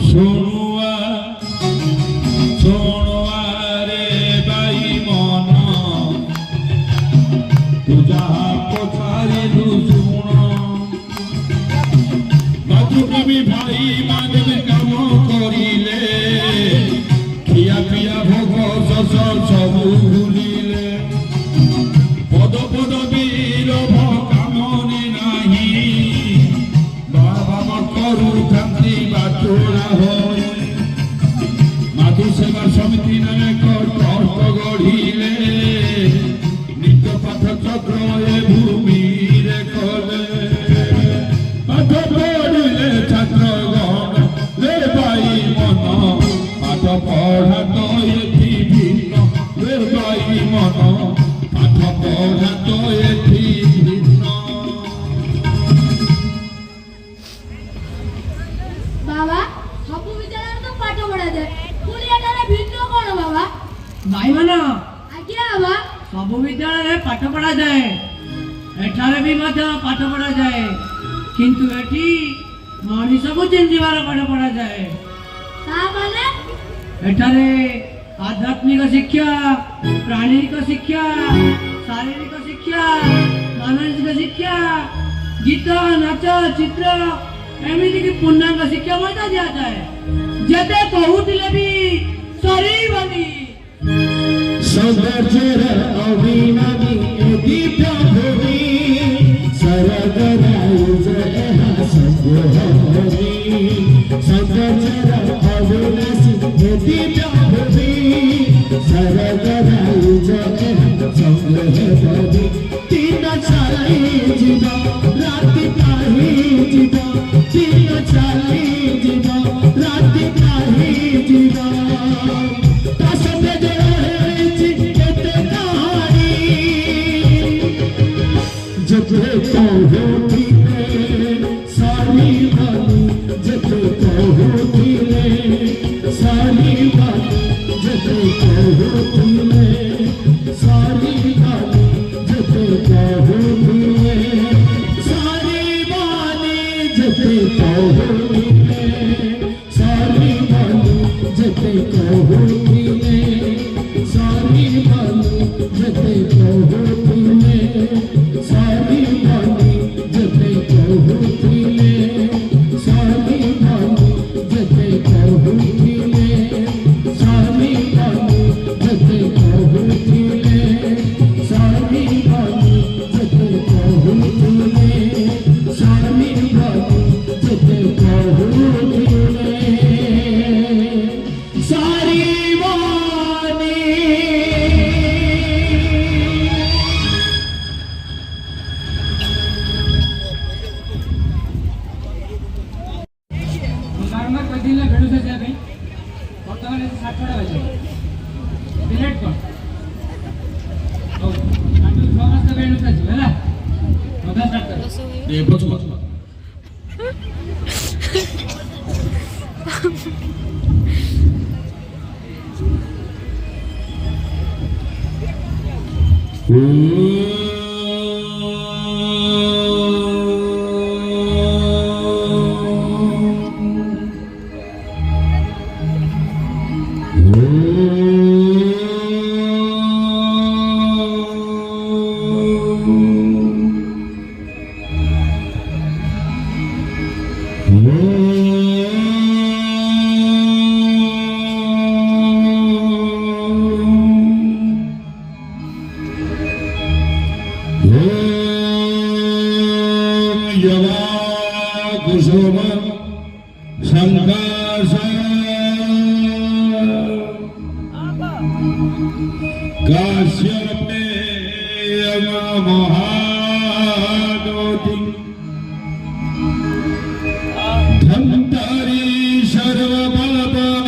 ଶୁଣୁଆ ଶୁଣୁଆ ରେ ବାଇ ମନ ତୁ ଯାହା ପଚାରିଲୁ ଶୁଣ ବାଜୁକବି ଭାଇ ମାନେ କାମ କରିଲେ ଖିଆ ପିଆ ଭୋଗ ଶୋଷ ସବୁ ଭୁଲିଲେ ପଦ ପଦବୀ ଲୋଭ କାମନେ ନାହିଁ ବାବା କରୁଥାନ୍ତି ବାଟୋଳା ହୋଇ ମାଧୁ ସେବା ସମିତି ନାମେ ଟର୍କ ଗଢ଼ିଲେ ନିଜ ପାଠ ଚକ୍ର ଏ ଭୂମିରେ କଲେ ପାଠ ପଢ଼ିଲେ ଛାତ୍ରଗଣ ରେ ଭାଇ ମନ ପାଠ ପଢ଼ା ତ ଏଠି ଭିନ୍ନ ରେ ଭାଇ ମନ ପାଠ ପଢ଼ା ତ ଏଠି ଭିନ୍ନ। बाबा सबु विद्यालय तो पाठ पढ़ा जाए पुणी एटारे भिन्न कोन बाबा भाई मन आज्ञा बाबा सबु विद्यालय पाठ पढ़ा जाए एठारे भी मध्य पाठ पढ़ा जाए किंतु एठी मनीष को चिंजीवार पाठ पढ़ा जाए ता माने एठारे आध्यात्मिक शिक्षा प्राणिक शिक्षा शारीरिक शिक्षा मानसिक शिक्षा गीत नाच चित्र एमिति की पूर्णांग शिक्षा मध्य दिया जाए जेते कहूतिले भी सरीबनी सदचर अभिनवी दीप्त भूमि सरगरायुज एहा संगोहरि सदचर अभिनवी दीप्त भूमि सरगरायुज एहा संगोहरि तीन चाली जीव राति पाही जीव तीन चाली जीव राति पाही जीव जते कहूतिले सारी बानी जते कहूतिले सारी बानी जते कहूतिले सारी बानी जते कहूतिले सारी बानी जते कहूतिले सारी बानी जते कहूतिले सारी बानी जते कहूतिले सारी बानी जते कहूतिले सारी बानी जते कहूतिले सारी बानी जते कहूतिले सारी बानी जते कहूतिले सारी बानी जते कहूतिले सारी बानी। बारंबार कोई दिन भेड़ू से जाए बर्तमान 7 बजे डिलीट कर ओ आटू 6 मास भेड़ू से हैला मजा स्टार्ट कर ए बच बच कुसुम संकाश काश्यपे महादोति धन्तारी सर्वबलवानो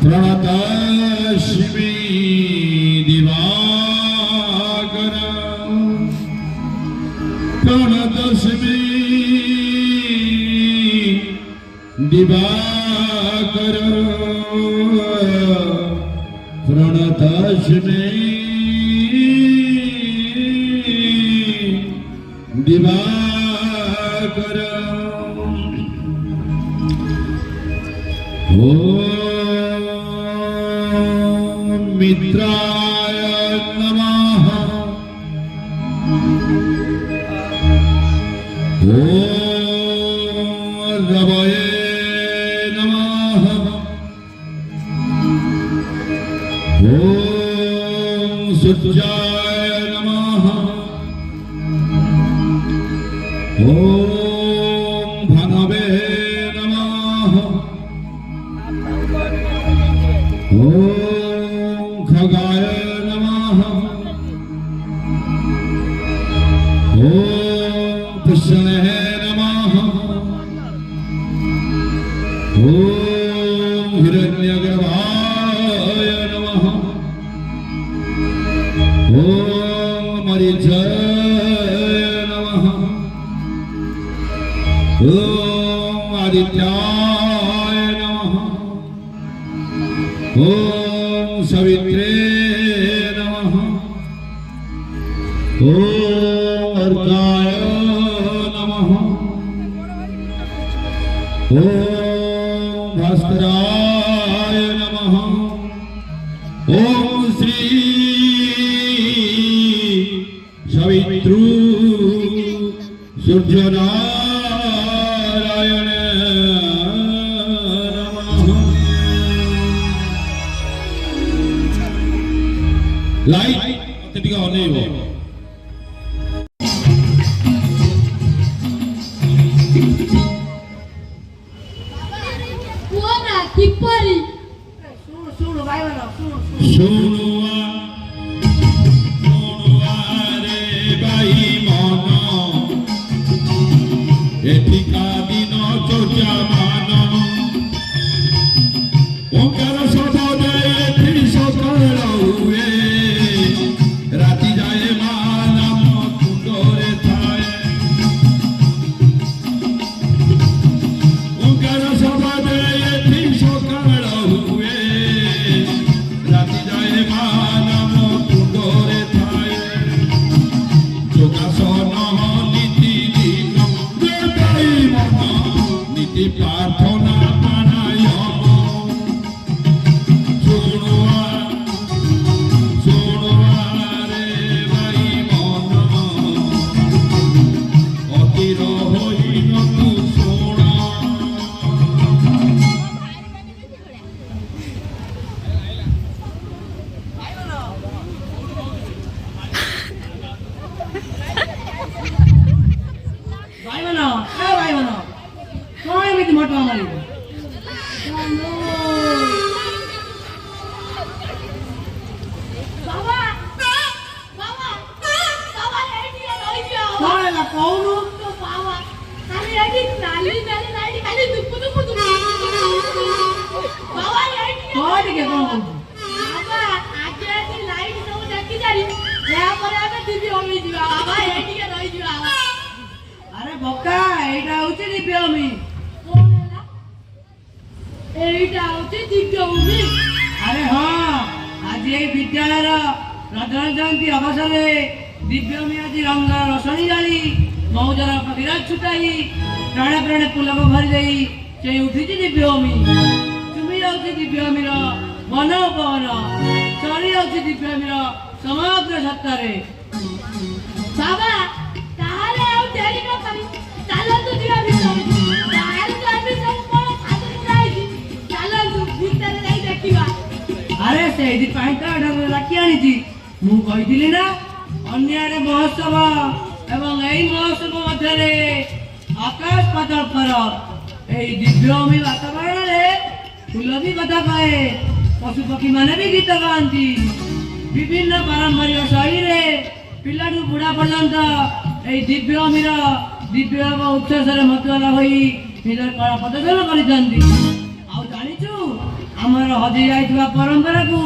प्रणतश्मी दिवाकर प्रणतश्मी दिवाकर प्रणतश्मी दिवाकर कर ओम मित्राय नमः ओम रवये नमः ओम सूर्याय नमः ओम भनवे नमः ओम खगाय नमः ओम कृष्णे नमः ओम हिरण्यगर्भाय नमः ओम मरीचाय नमः ओम आदित्याय नमः ओम सवित्रे नमः ओम अर्काय नमः ओम भास्कराय नमः ओम श्री सवितृ सूर्यनारायण नमः लाइट अत्यधिक अनेव କୁହନା କିପରି ଶୁଣୁ ଭାଇମାନ ଶୁଣୁଆ ରେ ଭାଇ ମନ ଏଠିକା ଦିନ ଚୋଚା ମାନ ଓଙ୍କାର ଶବ୍ଦରେ ଏଠି ସକାଳ ହୁଏ ରାତି ଯାଏ ମା ନାମ କୁଣ୍ଡରେ ଥାଏ ଓଙ୍କାର ଶବ୍ଦରେ ଏଠି ସକାଳ ହୁଏ ରାତି ଯାଏ ମା ନାମ କୁଣ୍ଡରେ ଥାଏ ଯୋଗାସନ ନୀତି ଦିନ ଦେବାଇ ମନ ନୀତି ପ୍ରାର୍ଥନା ପ୍ରାଣାୟାମ ଶୁଣୁଆ ରେ ଭାଇ ମନ ଅତିର ହୋଇନକୁ ଶୁଣ ଭାଇମାନ ଭାଇମାନ କଣ ଏମିତି ମଟ ମାରିବ ବାବା ବାବା ବାବା ଏଇଠି ରହିଯିବ କଣ ହେଲା କହୁନୁ ତ ବାବା ଖାଲି ଏଇଠି ନାଲି ନାଲି ଲାଇଟ୍ ଖାଲି ଦୁପୁ ଦୁପୁ ଦୁପୁ ବାବା ଏଇଠି କହ ଟିକେ କଣ କହୁଛୁ ବାବା ଆଜି ଏଠି ଲାଇଟ୍ ସବୁ ଦେଖି ଯାରି ଏହାପରେ ଆମେ ଟିଭି ଅନେଇଯିବା ବାବା ଏଇଠି ରହିଯିବା ଆରେ ବକା ଏଇଟା ହଉଛି ଦିବ୍ୟଭୂମି କଣ ହେଲା ଏଇଟା ହଉଛି ଦିବ୍ୟଭୂମି ଆରେ ହଁ ଆଜି ଏଇ ବିଦ୍ୟାଳୟର ରଜନ ଜୟନ୍ତୀ ଅବସରରେ ଦିବ୍ୟଭୂମି ଆଜି ରଙ୍ଗ ରୋଷଣୀ ଜାଳି ମଉଜର ପ୍ରତିରାଜ ଛୁଟାଇ ପ୍ରାଣେ ପ୍ରାଣେ ପୁଲକ ଭରି ଦେଇ ଚେଇ ଉଠିଛି ଦିବ୍ୟଭୂମି ଚୁମି ଯାଉଛି ଦିବ୍ୟଭୂମିର ମନ ଉପବନ ଚଳି ଯାଉଛି ଦିବ୍ୟଭୂମିର ସମଗ୍ର ସତ୍ତାରେ ବାବା ତାହେଲେ ଆଉ ଡେରି ନ କରି ଚାଲନ୍ତୁ ଯିବା ଭିତରକୁ ବାହାରେ ତ ଏବେ ସବୁ କଣ ସାଧୁ ହେଇଛି ଚାଲନ୍ତୁ ଭିତରେ ଯାଇ ଦେଖିବା ଆରେ ସେଇଥିପାଇଁ ତ ଏଠାକୁ ଡାକି ଆଣିଛି ମୁଁ କହିଥିଲି ନା ଅନ୍ୟାନ୍ୟ ମହୋତ୍ସବ ଏବଂ ଏଇ ମହୋତ୍ସବ ମଧ୍ୟରେ ଆକାଶ ପାତାଳ ଫରକ ଏଇ ଦିବ୍ୟଭୂମି ବାତାବରଣରେ ଫୁଲ ବି କଥା କହେ ପଶୁ ପକ୍ଷୀ ମାନେ ବି ଗୀତ ଗାଆନ୍ତି ବିଭିନ୍ନ ପାରମ୍ପରିକ ଶୈଳୀରେ ପିଲାଠୁ ବୁଢା ପର୍ଯ୍ୟନ୍ତ ଏଇ ଦିବ୍ୟଭୂମିର ଦିବ୍ୟ ଉଚ୍ଛ୍ୱାସରେ ମତୁଆଲ ହୋଇ ନିଜର କଳା ପ୍ରଦର୍ଶନ କରିଥାନ୍ତି ଆଉ ଜାଣିଛୁ ଆମର ହଜି ଯାଇଥିବା ପରମ୍ପରାକୁ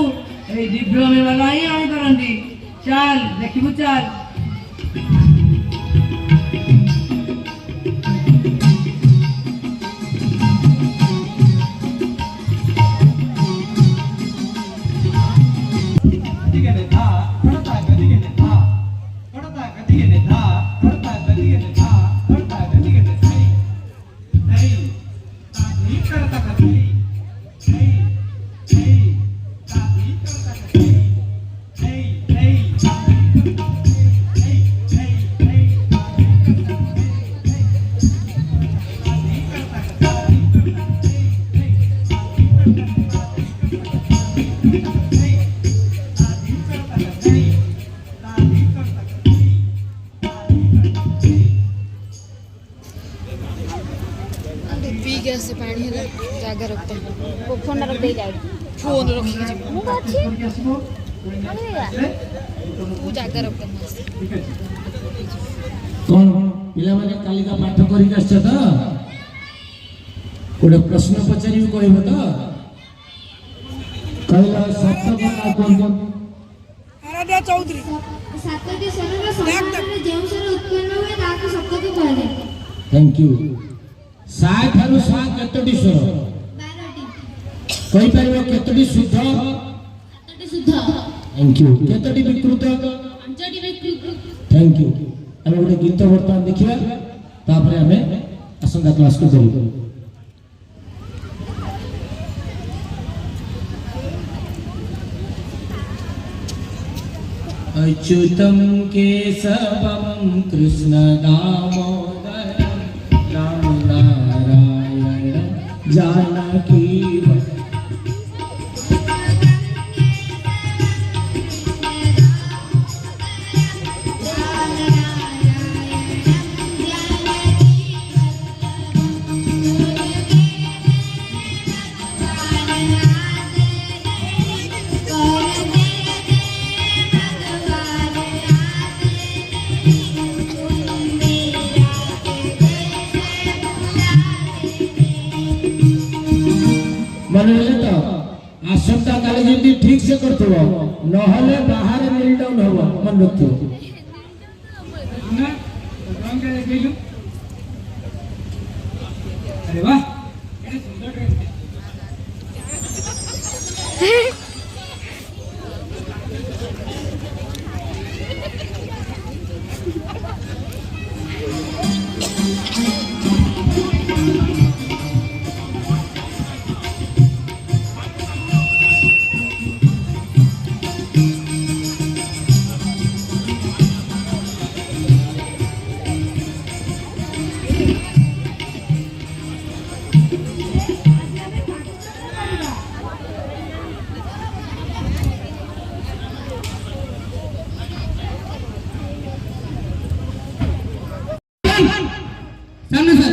ଏଇ ଦିବ୍ୟଭୂମି ବାଲା ହିଁ ଆଣିପାରନ୍ତି ଚାଲ ଦେଖିବୁ ଚାଲ Gadigan पी के से पानी है जागा रखते वो फोन रख दे जाए फोन रखी के जीव मु अच्छी वो जागा रखते कौन पिला माने कालिका पाठ करी आछछ त गोटे प्रश्न पचारि कहब तो कहला सप्तक का कोन आराध्या चौधरी सातटी स्वरर समानरे जेउ स्वर उत्पन्न हुए ताकि सप्तक कहले थैंक यू सा थारु सा केतोटी स्वर 12टी कहि परबो केतोटी शुद्ध 7टी शुद्ध थैंक यू केतोटी विकृत 5टी विकृत थैंक यू हम गोटे गीत वर्तमान देखिबा तापर हमें आसंता क्लास को करू अच्युतम केशवम कृष्ण दामोदरम राम नारायण जानकी मन तो आसंता काले जल्दी ठीक से करथबो नहले बाहर मिल डाउन होबो मन रखियो ना ड्राइंग के देखियो अरे वाह ये सुंदर ड्राइंग सामने सर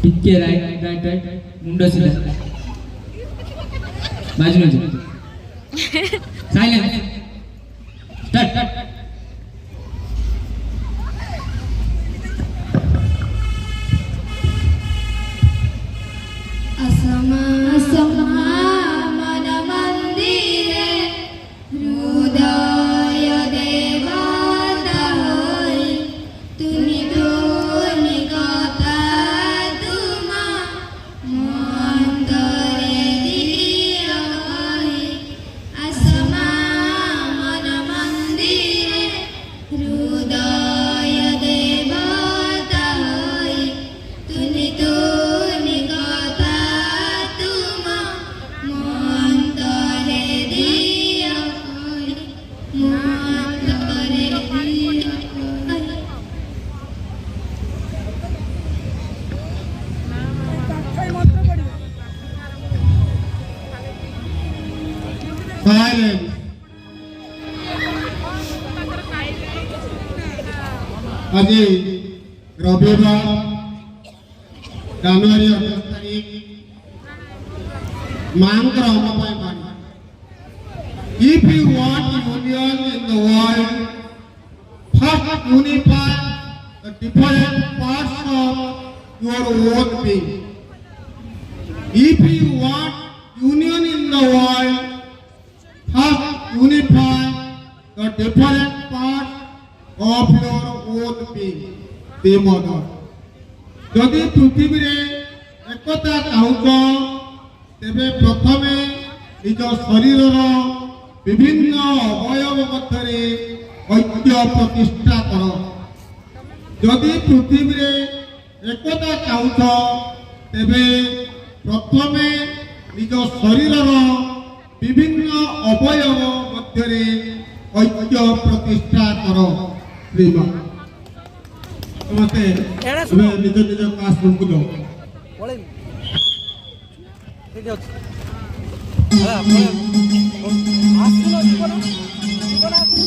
टिके राइट राइट राइट मुंडा सीधा बाजू में साइलेंट स्टार्ट मन मंदिरे हृदय देवता होई तुनि तो निगता तुमा मंदरे दिया होई असमा मन मंदिरे हृदय देवता होई तुनि तो निगता तुमा मंदरे दिया होई मंदरे दिया होई Silence. আজি রবিবার জানুয়ারি 28 তারিখ মাঙ্কর অমপাই বাড়ি If you want union in the world, first unify the different parts of your own being. If you want union in the world, first unify the different parts of your own being. The mother. যদি পৃথিবীরে একতা চাহুছ তেবে প্রথমে নিজ শরীরর বিভিন্ন অবয়ব মধ্যে ঐক্য প্রতিষ্ঠা কর যদি পৃথিবীরে একতা চাহুছ তেবে প্রথমে নিজ শরীরর বিভিন্ন অবয়ব মধ্যে ঐক্য প্রতিষ্ঠা কর শ্রীমান ସମସ୍ତେ ଏବେ ନିଜ ନିଜ କ୍ଲାସ ରୁମକୁ ଯାଉ ଆସୁନ ଜୀବନ ଜୀବନ ଆସୁନ